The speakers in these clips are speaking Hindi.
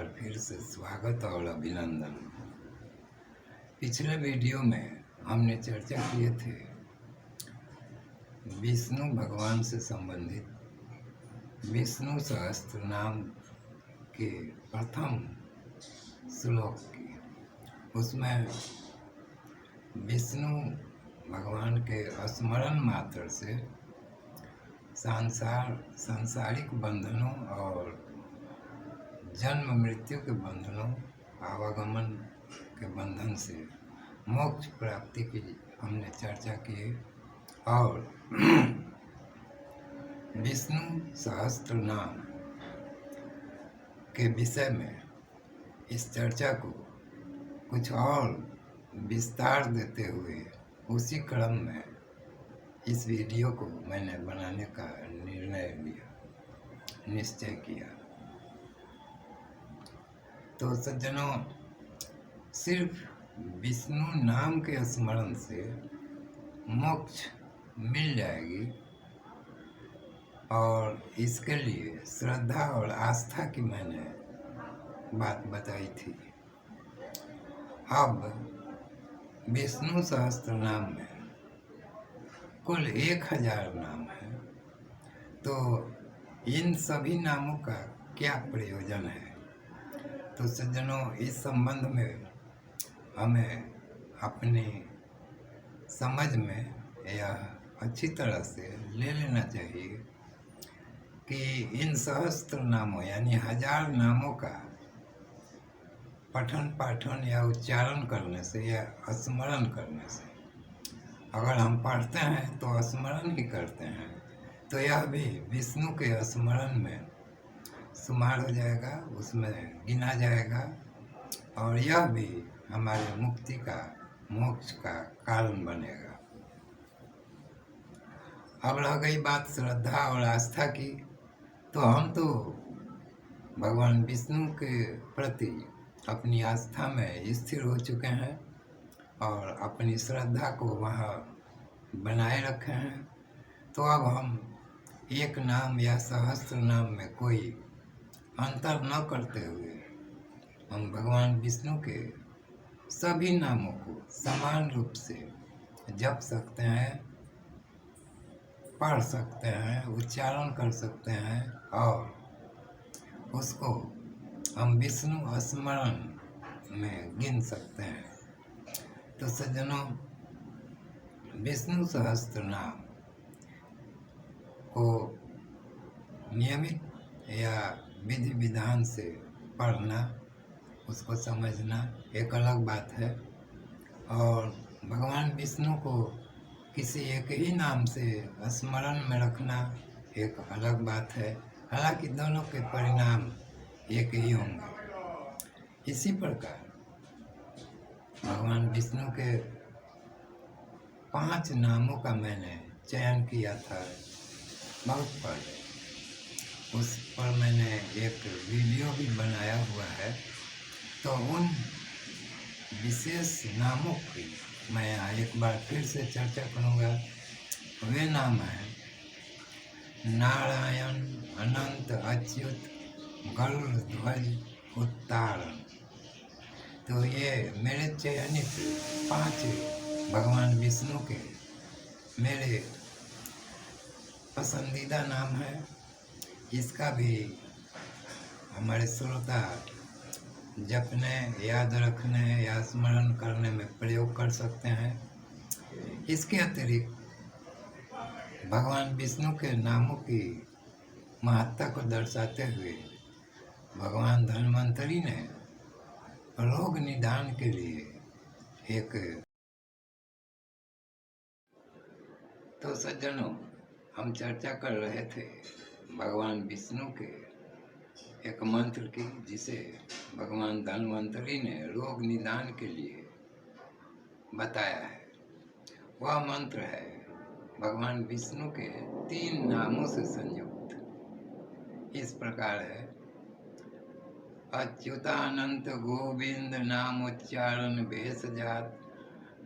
फिर से स्वागत और अभिनंदन। पिछले वीडियो में हमने चर्चा किए थे विष्णु भगवान से संबंधित विष्णु सहस्त्र नाम के प्रथम श्लोक की। उसमें विष्णु भगवान के स्मरण मात्र से सांसारिक बंधनों और जन्म मृत्यु के बंधनों, आवागमन के बंधन से मोक्ष प्राप्ति की हमने चर्चा की और विष्णु सहस्त्र नाम के विषय में इस चर्चा को कुछ और विस्तार देते हुए उसी क्रम में इस वीडियो को मैंने बनाने का निश्चय किया। तो सज्जनों, सिर्फ विष्णु नाम के स्मरण से मोक्ष मिल जाएगी और इसके लिए श्रद्धा और आस्था की मैंने बात बताई थी। अब विष्णु सहस्त्र नाम में कुल 1000 नाम है, तो इन सभी नामों का क्या प्रयोजन है? तो सज्जनों, इस संबंध में हमें अपनी समझ में यह अच्छी तरह से ले लेना चाहिए कि इन सहस्त्र नामों यानी 1000 नामों का पठन पाठन या उच्चारण करने से या स्मरण करने से, अगर हम पढ़ते हैं तो स्मरण ही करते हैं, तो यह भी विष्णु के स्मरण में शुमार हो जाएगा, उसमें गिना जाएगा और यह भी हमारे मुक्ति का, मोक्ष का कारण बनेगा। अब रह गई बात श्रद्धा और आस्था की, तो हम तो भगवान विष्णु के प्रति अपनी आस्था में स्थिर हो चुके हैं और अपनी श्रद्धा को वहाँ बनाए रखे हैं। तो अब हम एक नाम या सहस्त्र नाम में कोई अंतर न करते हुए हम भगवान विष्णु के सभी नामों को समान रूप से जप सकते हैं, पढ़ सकते हैं, उच्चारण कर सकते हैं और उसको हम विष्णु स्मरण में गिन सकते हैं। तो सज्जनों, विष्णु सहस्त्र नाम को नियमित या विधि विधान से पढ़ना, उसको समझना एक अलग बात है और भगवान विष्णु को किसी एक ही नाम से स्मरण में रखना एक अलग बात है। हालांकि दोनों के परिणाम एक ही होंगे। इसी प्रकार भगवान विष्णु के 5 नामों का मैंने चयन किया था बहुत पहले, उस पर मैंने एक वीडियो भी बनाया हुआ है। तो उन विशेष नामों की मैं यहाँ एक बार फिर से चर्चा करूँगा। वे नाम हैं नारायण, अनंत, अच्युत, गरुड़ ध्वज, उत्तारण। तो ये मेरे चयनित 5 भगवान विष्णु के मेरे पसंदीदा नाम है। इसका भी हमारे श्रोता जपने, याद रखने या स्मरण करने में प्रयोग कर सकते हैं। इसके अतिरिक्त भगवान विष्णु के नामों की महत्ता को दर्शाते हुए भगवान धन्वंतरी ने रोग निदान के लिए एक, तो सज्जनों, हम चर्चा कर रहे थे भगवान विष्णु के एक मंत्र की, जिसे भगवान धन्वंतरी ने रोग निदान के लिए बताया है। वह मंत्र है भगवान विष्णु के 3 नामों से संयुक्त। इस प्रकार है: अच्युतानंत गोविंद नामोच्चारण भेषजात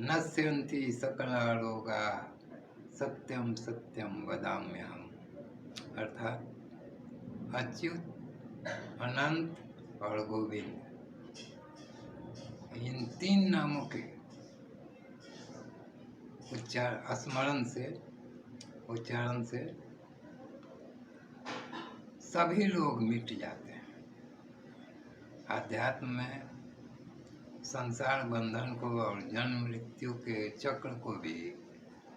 नश्यन्ति सकला रोगा सत्यम सत्यम वदाम्यहम्। अर्थात अच्युत, अनंत और गोविंद, इन 3 नामों के उच्चारण से सभी लोग मिट जाते हैं। अध्यात्म में संसार बंधन को और जन्म मृत्यु के चक्र को भी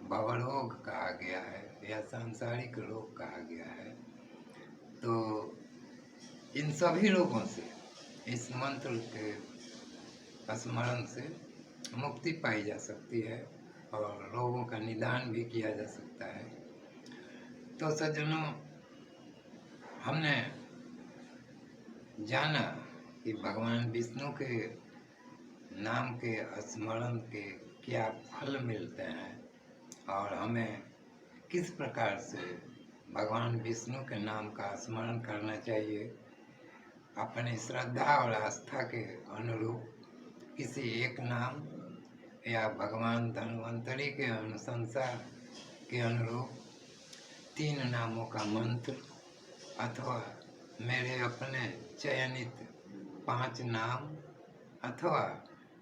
भवरोग कहा गया है या सांसारिक रोग कहा गया है। तो इन सभी रोगों से इस मंत्र के स्मरण से मुक्ति पाई जा सकती है और रोगों का निदान भी किया जा सकता है। तो सज्जनों, हमने जाना कि भगवान विष्णु के नाम के स्मरण के क्या फल मिलते हैं और हमें किस प्रकार से भगवान विष्णु के नाम का स्मरण करना चाहिए। अपनी श्रद्धा और आस्था के अनुरूप किसी एक नाम या भगवान धन्वंतरी के अनुशंसा के अनुरूप 3 नामों का मंत्र अथवा मेरे अपने चयनित 5 नाम अथवा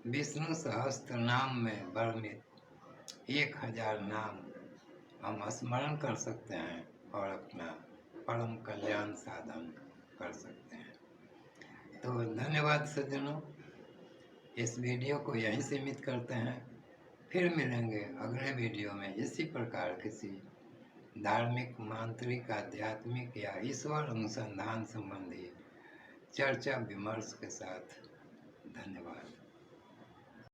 विष्णु सहस्त्र नाम में वर्णित 1000 नाम हम स्मरण कर सकते हैं और अपना परम कल्याण साधन कर सकते हैं। तो धन्यवाद सज्जनों, इस वीडियो को यहीं सीमित करते हैं। फिर मिलेंगे अगले वीडियो में इसी प्रकार किसी धार्मिक, मांत्रिक, आध्यात्मिक या ईश्वर अनुसंधान संबंधी चर्चा विमर्श के साथ।